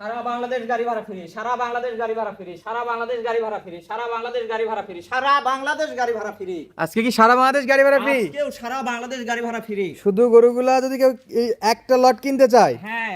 সারা বাংলাদেশ গাড়ি ভাড়া ফ্রি, সারা বাংলাদেশ গাড়ি ভাড়া ফ্রি, সারা বাংলাদেশ গাড়ি ভাড়া ফ্রি, সারা বাংলাদেশ গাড়ি ভাড়া ফ্রি, সারা বাংলাদেশ গাড়ি ভাড়া ফ্রি। আজকে কি সারা বাংলাদেশ গাড়ি ভাড়া ফ্রি? আজকেও সারা বাংলাদেশ গাড়ি ভাড়া ফ্রি। শুধু গরুগুলা যদি কেউ এই একটা লট কিনতে চায়, হ্যাঁ,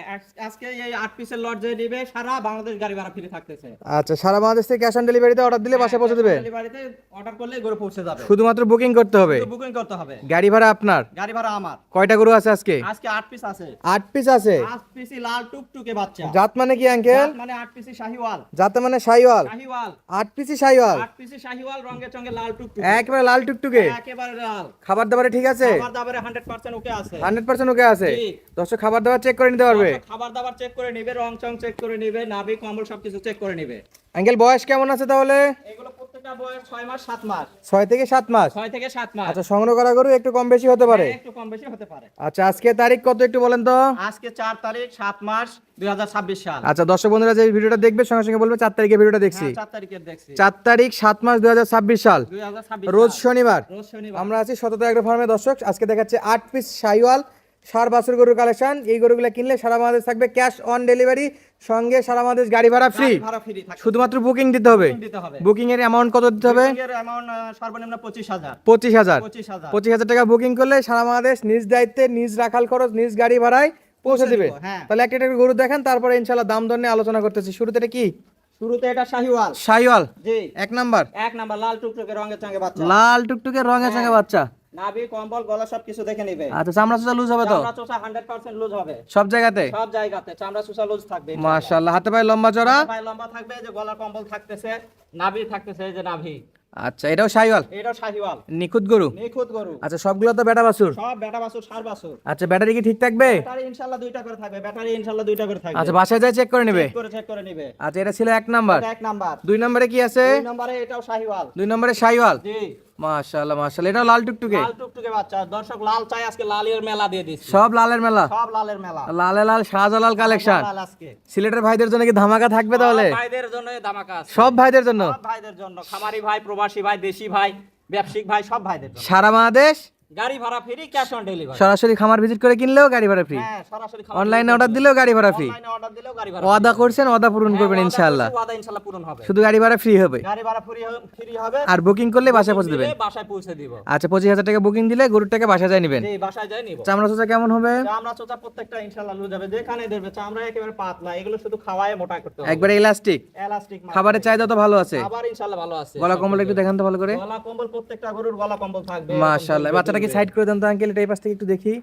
আজকে এই 8 পিসের লট যে নেবে সারা বাংলাদেশ গাড়ি ভাড়া ফ্রি থাকতেছে। আচ্ছা, সারা বাংলাদেশ থেকে ক্যাশ অন ডেলিভারিতে অর্ডার দিলে বাসায় পৌঁছে দেবে? ডেলিভারিতে অর্ডার করলে গরু পৌঁছে যাবে। শুধুমাত্র বুকিং করতে হবে, বুকিং করতে হবে। গাড়ি ভাড়া আপনার। গাড়ি ভাড়া আমার। কয়টা গরু আছে আজকে? আজকে 8 পিস আছে। 8 পিস আছে। 8 পিসি লাল টুকটুকে বাচ্চা। জাত মানে কি আঙ্কেল? জাত মানে 8 পিসি শাহিওয়াল। জাত মানে শাহিওয়াল। শাহিওয়াল। 8 পিসি শাহিওয়াল। 8 পিসি শাহিওয়াল, রঙে চঙে লাল টুকটুকে। একেবারে লাল টুকটুকে। একেবারে লাল। খাবার দাবারে ঠিক আছে? খাবার দাবারে 100% ওকে আছে। 100% ওকে আছে। ঠিক। দর্শক খাবার দাবার চেক করে নিতে পারবে। খাবার দাবার চেক করে নেবে, রং চং চেক করে নেবে, নাভি কম্বল সবকিছু চেক করে নেবে। আঙ্কেল বয়স কেমন আছে তাহলে? এগুলো প্রত্যেকটা বয়স 6 মাস 7 মাস। 6 থেকে 7 মাস। 6 থেকে 7 মাস। আচ্ছা, সংগ্রহ করা গরু একটু কম বেশি হতে পারে। একটু কম বেশি হতে পারে। আচ্ছা, আজকে তারিখ কত একটু বলেন তো? আজকে 4 তারিখ 7 মাস 2026 সাল। আচ্ছা, দর্শক বন্ধুরা যে ভিডিওটা দেখবে সঙ্গে সঙ্গে বলবে 4 তারিখে ভিডিওটা দেখছি। 4 তারিখের দেখছি। 4 তারিখ 7 মাস 2026 সাল, 2026 রোজ শনিবার। রোজ শনিবার। আমরা আছি শতত এগ্রো ফার্মে। দর্শক আজকে দেখাচ্ছে 8 পিস শাহিওয়াল সার বাছুর গরুর কালেকশন। এই গরুগুলো কিনলে সারা বাংলাদেশ থাকবে ক্যাশ অন ডেলিভারি, সঙ্গে সারা বাংলাদেশ গাড়ি ভাড়া ফ্রি। ভাড়া ফ্রি থাকে। শুধুমাত্র বুকিং দিতে হবে। বুকিং এর অ্যামাউন্ট কত দিতে হবে? বুকিং এর অ্যামাউন্ট সর্বনিম্ন 25,000। 25,000। 25,000 25,000 টাকা বুকিং করলে সারা বাংলাদেশ নিজ দায়িত্বে, নিজ রাখাল খরচ, নিজ গাড়ি ভাড়ায় পৌঁছে দিবে। হ্যাঁ। তাহলে একটা একটা গরু দেখেন, তারপরে ইনশাআল্লাহ দাম দর নিয়ে আলোচনা করতেছি। শুরুতে এটা কি? শুরুতে এটা শাহিওয়াল। শাহিওয়াল জি। 1 নাম্বার। 1 নাম্বার লাল টুকটুকে রঙে চঙে বাচ্চা। লাল টুকটুকে রঙের সঙ্গে বাচ্চা। নাভি কম্বল গলা সবকিছু দেখে নেবে। আচ্ছা, চামড়া চুচা লুজ হবে তো? চামড়া চোষা 100% লুজ হবে। সব জায়গাতে? সব জায়গাতে চামড়া চোষা লুজ থাকবে। মাশাআল্লাহ। হাতে পায়ে লম্বা চড়া? পায়ে লম্বা থাকবে, যে গলা কম্বল থাকতেছে, নাভি থাকতেছে, এই যে নাভি। আচ্ছা, এটাও শাহিওয়াল? এটাও শাহিওয়াল। নিখুঁত গরু? নিখুঁত গরু। আচ্ছা, সবগুলো তো বেটা বাছুর? সব বেটা বাছুর, ষাঁড় বাছুর। আচ্ছা, ব্যাটারি কি ঠিক থাকবে? ব্যাটারি ইনশাআল্লাহ 2টা করে থাকবে। ব্যাটারি ইনশাআল্লাহ 2টা করে থাকবে। আচ্ছা, বাসায় যাই চেক করে নেবে? চেক করে নেবে। আচ্ছা, এটা ছিল 1 নাম্বার। এটা 1 নাম্বার। 2 নম্বরে কি আছে? 2 নম্বরে এটাও শাহিওয়াল। 2 নম্বরে শাহিওয়াল। জি। মাশাআল্লাহ মাশাআল্লাহ। এটাও লাল টুকটুকে? লাল টুকটুকে বাচ্চা। দর্শক লাল চাই, আজকে লালের মেলা দিয়ে দিচ্ছি। সব লালের মেলা? সব লালের মেলা। লালে লাল শাহজালাল কালেকশন। লাল আজকে। সিলেটের ভাইদের জন্য কি ধামাকা থাকবে তাহলে? সব ভাইদের জন্য ধামাকা আছে। সব ভাইদের জন্য? সব ভাইদের জন্য, খামারি ভাই, প্রবাসী ভাই, দেশি ভাই, ব্যবসায়িক ভাই, সব ভাইদের জন্য। সারা বাংলাদেশ গাড়ি ভাড়া ফ্রি, ক্যাশ অন ডেলিভারি। সরাসরি খামার ভিজিট করে কিনলেও গাড়ি ভাড়া ফ্রি। হ্যাঁ, সরাসরি অনলাইনে অর্ডার দিলেও গাড়ি ভাড়া ফ্রি। অনলাইনে অর্ডার দিলেও গাড়ি ভাড়া। ওয়াদা করছেন, ওয়াদা পূরণ করবেন ইনশাআল্লাহ। ওয়াদা ইনশাআল্লাহ পূরণ হবে। শুধু গাড়ি ভাড়া ফ্রি হবে। গাড়ি ভাড়া ফ্রি হবে। আর বুকিং করলে বাসায় পৌঁছে দেবেন? বাসায় পৌঁছে দিব। আচ্ছা, 25,000 টাকা বুকিং দিলে গরুর টাকা বাসায় যায় নেবেন? জি, বাসায় যাই নিব। চামড়া চোচা কেমন হবে? চামড়া চোচা প্রত্যেকটা ইনশাআল্লাহ লুজ যাবে। যেখানে দেবে চামড়া একেবারে পাতলা, এগুলো শুধু খাওয়ায় মোটা করতে হবে। একবারে ইলাস্টিক? এলাস্টিক। খাবারের চাহিদা তো ভালো আছে? খাবার ইনশাআল্লাহ ভালো আছে। গলা কম্বল একটু দেখান তো ভালো করে। গলা কম্বল, প্রত্যেকটা গরুর গলা কম্বল থাকবে। মাশাআল্লাহ। বাচ্চাটাকে সাইড করে দেন তো আঙ্কেল, এটা এই পাশ থেকে একটু দেখি।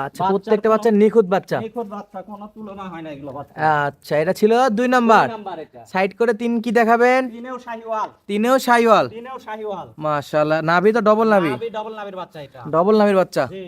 আচ্ছা, বাচ্চার প্রত্যেকটা কোনো- বাচ্চা নিখুঁত বাচ্চা। নিখুঁত বাচ্চা, কোনো তুলনা হয় না এগুলো বাচ্চা। আচ্ছা, এটা ছিল 2 নাম্বার। 2 নাম্বার এটা। সাইড করে 3 কি দেখাবেন? তিনেও শাহিওয়াল। 3এও শাহিওয়াল। তিনেও শাহিওয়াল। মাশাআল্লাহ। নাভি তো ডবল নাভি? নাভি ডাবল নাভির বাচ্চা এটা। ডবল নাভির বাচ্চা। জি।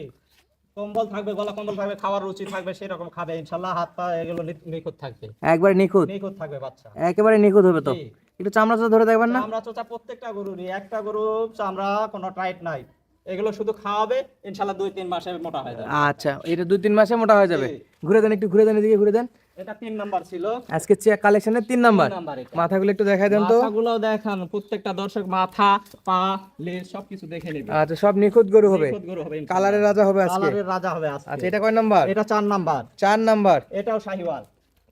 কম্বল থাকবে, গলা কম্বল থাকবে, খাওয়ার রুচি থাকবে, সেই রকম খাবে ইনশাআল্লাহ। হাত পা এগুলো নিখুঁত থাকবে। একবারে নিখুঁত? নিখুঁত থাকবে বাচ্চা। একেবারে নিখুঁত হবে তো? জি। একটু চামড়া চোচা ধরে দেখবেন না? চামড়া চোচা প্রত্যেকটা গরুরই, একটা গরু চামড়া কোনো টাইট নাই। এগুলো শুধু খাওয়াবে ইনশাআল্লাহ 2-3 মাসে মোটা হয়ে যাবে। আচ্ছা, এটা 2-3 মাসে মোটা হয়ে যাবে। জি। ঘুরে দেন, একটু ঘুরে দেন, এদিকে ঘুরে দেন। এটা 3 নাম্বার ছিল। আজকে কালেকশনের 3 নাম্বার। 3 নাম্বার এটা। মাথাগুলো একটু দেখাই দেন তো। মাথাগুলো দেখান, প্রত্যেকটা দর্শক মাথা, পা, লেজ সবকিছু দেখে নেবে। আচ্ছা, সব নিখুঁত গরু হবে। নিখুঁত গরু হবে ইনশাআল্লাহ। কালারের রাজা হবে আজকে। কালারের রাজা হবে আজকে। আচ্ছা, এটা কয় নাম্বার? এটা 4 নাম্বার। 4 নাম্বার। এটাও শাহিওয়াল।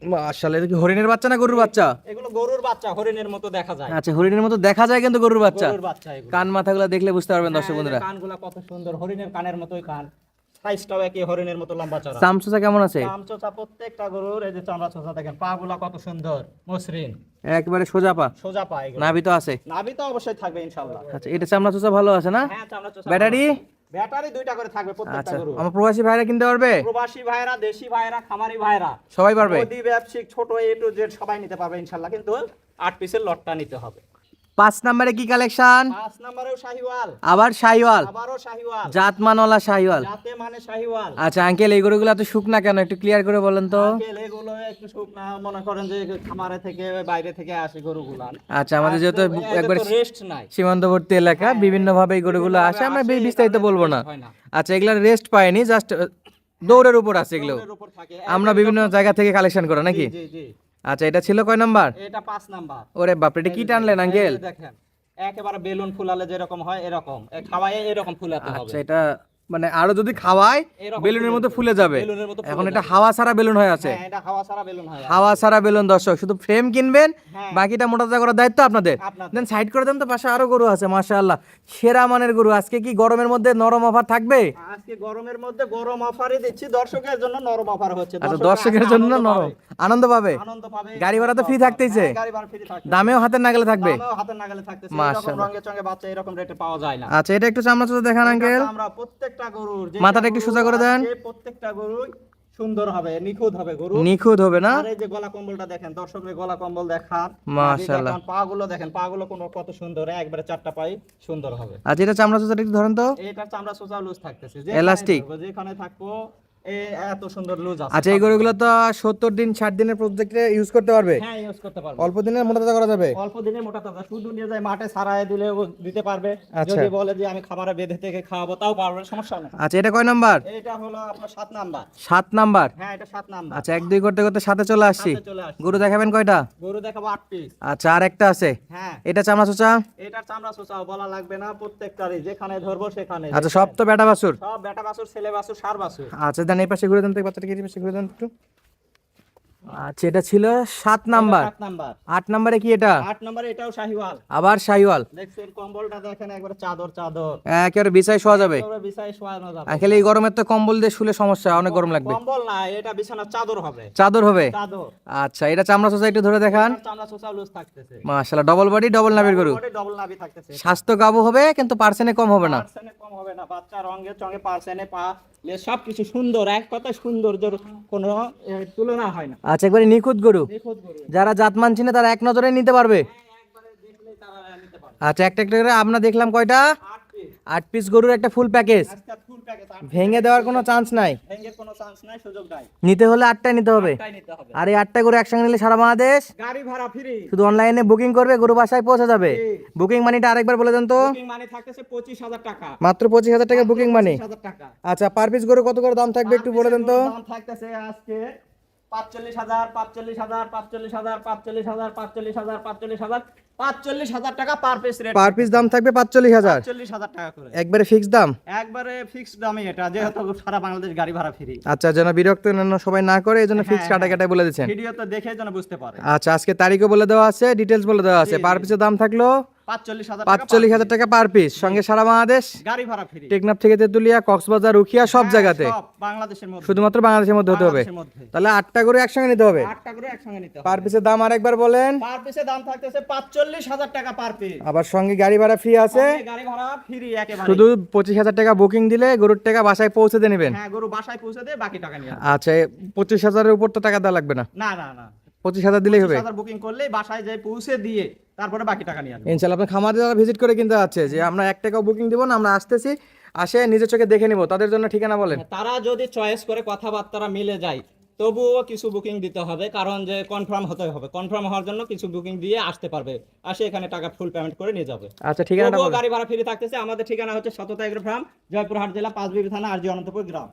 মাশাআল্লাহ। এটা কি হরিণের বাচ্চা না গরুর বাচ্চা? এগুলো গরুর বাচ্চা, হরিণের মতো দেখা যায়। আচ্ছা, হরিণের মতো দেখা যায় কিন্তু গরুর বাচ্চা। গরুর বাচ্চা এগুলো। কান মাথাগুলো দেখলে বুঝতে পারবেন দর্শক হ্যাঁ, বন্ধুরা। কানগুলা কত সুন্দর, হরিণের কানের মতোই কান। সাইজটাও একই হরিণের মতো লম্বা চড়া। চামচোচা কেমন আছে? চামচোচা প্রত্যেকটা গরুর, এই যে চামড়া চোচা দেখেন, পাগুলা কত সুন্দর মসৃণ, একবারে সোজা পা? সোজা পা এগুলো। নাভি তো আছে? নাভি তো অবশ্যই থাকবে ইনশাআল্লাহ। আচ্ছা, এটা চামড়া চোচা ভালো আছে না? হ্যাঁ, চামড়া চোচা। ব্যাটারি? ব্যাটারি 2টা করে থাকবে প্রত্যেকটা আচ্ছা, গরু। আমার প্রবাসী ভাইরা কিনতে পারবে? প্রবাসী ভাইরা, দেশি ভাইরা, খামারি ভাইরা সবাই পারবে? নদী ব্যবসায়িক ছোট এ টু জেড সবাই নিতে পারবে ইনশাআল্লাহ, কিন্তু 8 পিসের লটটা নিতে হবে। 5 নম্বরে কি কালেকশন? 5 নম্বরেও শাহিওয়াল। আবার শাহিওয়াল? আবারও শাহিওয়াল। জাতমানওয়ালা শাহিওয়াল? জাতে মানে শাহিওয়াল। আচ্ছা আঙ্কেল, এই গরুগুলো তো শুকনা কেন, একটু ক্লিয়ার করে বলেন তো। আঙ্কেল, এগুলো একটু শুকনা, মনে করেন যে খামারে থেকে বাইরে থেকে আসে গরুগুলা। আচ্ছা, আমাদের যেহেতু একবার রেস্ট নাই, সীমান্তবর্তী এলাকা, বিভিন্ন ভাবে এই গরুগুলো আসে, আমরা বিস্তারিত বলবো না। আচ্ছা, এগুলা রেস্ট পায়নি, জাস্ট দৌড়ের উপর আছে এগুলো। দৌড়ের উপর থাকে। আমরা বিভিন্ন জায়গা থেকে কালেকশন করা নাকি? জি জি। আচ্ছা, এটা ছিল কয় নাম্বার? এটা 5 নাম্বার। ওরে বাপ রে, এটা কি টানলেন আঙ্কেল? এই দেখেন, একেবারে বেলুন ফুলালে যেরকম হয় এরকম, খাওয়ায় এরকম ফুলাতে হবে। আচ্ছা, এটা মানে আরো যদি খাওয়ায় এরকম বেলুনের মতো ফুলে যাবে। বেলুনের মতো ফুলে এখন এটা যাবে। হাওয়া ছাড়া বেলুন হয়ে আছে। হ্যাঁ, এটা হাওয়া ছাড়া বেলুন হয়। হাওয়া ছাড়া বেলুন দর্শক, শুধু ফ্রেম কিনবেন, হ্যাঁ। বাকিটা মোটা তাজা করার দায়িত্ব আপনাদের। আপনাদের। দেন সাইড করে দেন তো, পাশে আরো গরু আছে মাশাআল্লাহ, সেরা মানের গরু। আজকে কি গরমের মধ্যে নরম অফার থাকবে? আজকে গরমের মধ্যে গরম অফারই দিচ্ছি, দর্শকের জন্য নরম অফার হচ্ছে। আচ্ছা, দর্শকরা দর্শকের আজকে জন্য আনন্দ নরম পাবে। আনন্দ পাবে। আনন্দ পাবে। গাড়ি ভাড়া তো ফ্রি থাকতেইছে, হ্যাঁ, গাড়ি ভাড়া ফ্রি থাকবে। দামেও হাতের নাগালে থাকবে। দামেও হাতের নাগালে থাকতেছে। এরকম মাশাআল্লাহ। রঙে চঙে বাচ্চা এরকম রেটে পাওয়া যায় না। আচ্ছা, এটা একটু চামড়া চোখে দেখান আঙ্কেল। আমরা প্রত্যেকটা গরুর মাথাটা একটু সোজা করে দেন। প্রত্যেকটা গরুই সুন্দর হবে, নিখুঁত হবে গরু। নিখুঁত হবে না? আর এই যে গলা কম্বলটা দেখেন, দর্শকের গলা কম্বল দেখান। মাশাআল্লাহ। পা গুলো দেখেন, পা গুলো কত সুন্দর, একবারে চারটা পাই সুন্দর হবে। আচ্ছা, এটা চামড়া চোখে একটু ধরেন তো। এটা চামড়া সোজা লুজ থাকতেছে, Elastic। যেখানে থাকবো এত সুন্দর লুজ আছে। আচ্ছা, এই গরুগুলো তো 70 দিন 60 দিনের প্রজেক্টে ইউজ করতে পারবে। হ্যাঁ, ইউজ করতে পারবে। অল্প দিনের মোটা তাজা করা যাবে। অল্প দিনে মোটা তাজা, শুধু নিয়ে যায় মাঠে ছাড়ায় দিলে ও দিতে পারবে। আচ্ছা। যদি বলে যে আমি খামারে বেঁধে থেকে খাওয়াবো, তাও পারবে, সমস্যা নেই। আচ্ছা, এটা কয় নাম্বার? এটা হলো আপনার 7 নাম্বার। 7 নাম্বার। হ্যাঁ, এটা 7 নাম্বার। আচ্ছা, 1 2 করতে করতে সাথে চলে আসছি। সাথে চলে আসছি। গরু দেখাবেন কয়টা? গরু দেখাবো 8 পিস। আচ্ছা, আর একটা আছে। হ্যাঁ, এটা চামড়া চোচা। এটার চামড়া সোসাও বলা লাগবে না, প্রত্যেকটারই যেখানে ধরবো সেখানে। আচ্ছা, সব তো বেটা বাছুর। সব বেটা বাছুর, ছেলে বাছুর, ষাঁড় বাছুর। আচ্ছা, দেন এই পাশে ঘুরে দেন তো, এই বাচ্চাটাকে এই পাশে ঘুরে দেন একটু। আচ্ছা, এটা ছিল 7 নাম্বার। 7 নাম্বার। 8 নাম্বারে কি এটা? 8 নম্বরে এটাও শাহিওয়াল। আবার শাহিওয়াল। দেখছেন কম্বলটা দেখেন, একবারে চাদর চাদর। একেবারে বিছাই শোয়া যাবে। একেবারে বিছায় শোয়ানো যাবে। আঙ্কেল, এই গরমের তো কম্বল দিয়ে শুলে সমস্যা, অনেক গরম লাগবে। কম্বল না, এটা বিছানার চাদর হবে। চাদর হবে। চাদর। আচ্ছা, এটা চামড়া চোচা একটু ধরে দেখান। এটার চামড়া সোসা লুজ থাকতেছে। মাশাআল্লাহ, ডবল বডি ডবল নাভির গরু। ডবল নাভি থাকতেছে। স্বাস্থ্য গাবো হবে, কিন্তু পার্সেন্টে কম হবে না। পার্সেন্টে কম হবে না, বাচ্চা রঙে চঙে পার্সেন্টে পা সবকিছু সুন্দর, এক কথা সৌন্দর্যের কোনো তুলনা হয় না। আচ্ছা, একবারে নিখুঁত গরু। নিখুঁত গরু। যারা জাত মানছে না তারা এক নজরে নিতে পারবে। একবারে দেখলেই তারা নিতে পারবে। আচ্ছা, একটা একটা করে আমরা দেখলাম কয়টা? 8 পিস। 8 পিস গরুর একটা ফুল প্যাকেজ। আজকে ফুল প্যাকেজ। ভেঙে দেওয়ার কোনো চান্স নাই। ভেঙে কোনো চান্স নাই, সুযোগ নাই। নিতে হলে 8টাই নিতে হবে। তাই নিতে হবে। আর এই 8টা গরু একসঙ্গে নিলে সারা বাংলাদেশ গাড়ি ভাড়া ফ্রি। শুধু অনলাইনে বুকিং করবে, গরু বাসায় পৌঁছে যাবে। বুকিং মানিটা আরেকবার বলে দেন তো। বুকিং মানি থাকতেছে 25,000 টাকা। মাত্র 25,000 টাকা বুকিং মানি। 25,000 টাকা। আচ্ছা, পার পিস গরু কত করে দাম থাকবে একটু বলে দেন তো। দাম থাকতেছে আজকে 45,000, 45,000, 45,000, 45,000, 45,000, 45,000, 45,000 টাকা per piece rate. Per piece দাম থাকবে 45,000। 45,000 টাকা করে। একবারে ফিক্সড দাম। একবারে ফিক্সড দামই এটা, যেহেতু সারা বাংলাদেশ গাড়ি ভাড়া ফ্রি। আচ্ছা, যেন বিরক্ত না সবাই না করে, এই জন্য ফিক্স হ্যাঁ, কাটাকাটাই বলে দিচ্ছেন। ভিডিওতে দেখে যেন বুঝতে পারে। আচ্ছা, আজকে তারিখও বলে দেওয়া আছে, ডিটেলস বলে দেওয়া আছে। পার পিসের দাম থাকলো 45,000 টাকা। 45,000 টাকা পার পিস, সঙ্গে সারা বাংলাদেশ, গাড়ি ভাড়া ফ্রি। টেকনাফ থেকে তেতুলিয়া, কক্সবাজার, রুখিয়া সব জায়গাতে, সব বাংলাদেশের মধ্যে। শুধুমাত্র বাংলাদেশের মধ্যে হতে হবে। বাংলাদেশের মধ্যে। তাহলে 8টা করে একসঙ্গে নিতে হবে। 8টা করে একসঙ্গে নিতে হবে। পার পিসের দাম আরেকবার বলেন। পার পিসে দাম থাকতেছে 45,000 টাকা পার পিস। আবার সঙ্গে গাড়ি ভাড়া ফ্রি আছে। গাড়ি ভাড়া ফ্রি একেবারে। শুধু 25,000 টাকা বুকিং দিলে গরুর টাকা বাসায় পৌঁছে দিয়ে নেবেন। হ্যাঁ, গরু বাসায় পৌঁছে দিয়ে বাকি টাকা নিয়ে আসবে। আচ্ছা, 25,000-এর উপর তো টাকা দেওয়া লাগবে না, না না না, 25,000 দিলেই হবে। 25,000 বুকিং করলেই বাসায় যে পৌঁছে দিয়ে তারপরে বাকি টাকা নিয়ে আসবে। ইনশাআল্লাহ। আপনার খামারে যারা ভিজিট করে কিনতে যাচ্ছে, যে আমরা 1 টাকাও বুকিং দিব না, আমরা আসতেছি, আসে নিজের চোখে দেখে নিব, তাদের জন্য ঠিকানা বলেন। তারা যদি চয়েস করে কথাবার্তা মিলে যায়, তবুও কিছু বুকিং দিতে হবে, কারণ যে কনফার্ম হতে হবে। কনফার্ম হওয়ার জন্য কিছু বুকিং দিয়ে আসতে পারবে, আসে এখানে টাকা ফুল পেমেন্ট করে নিয়ে যাবে। আচ্ছা, ঠিকানাটা তবুও বলেন। গাড়ি ভাড়া ফ্রি থাকতেছে। আমাদের ঠিকানা হচ্ছে 17 এগ্রো ফার্ম, জয়পুরহাট জেলা, 5 বিবি থানা, আরজি অনন্তপুর গ্রাম।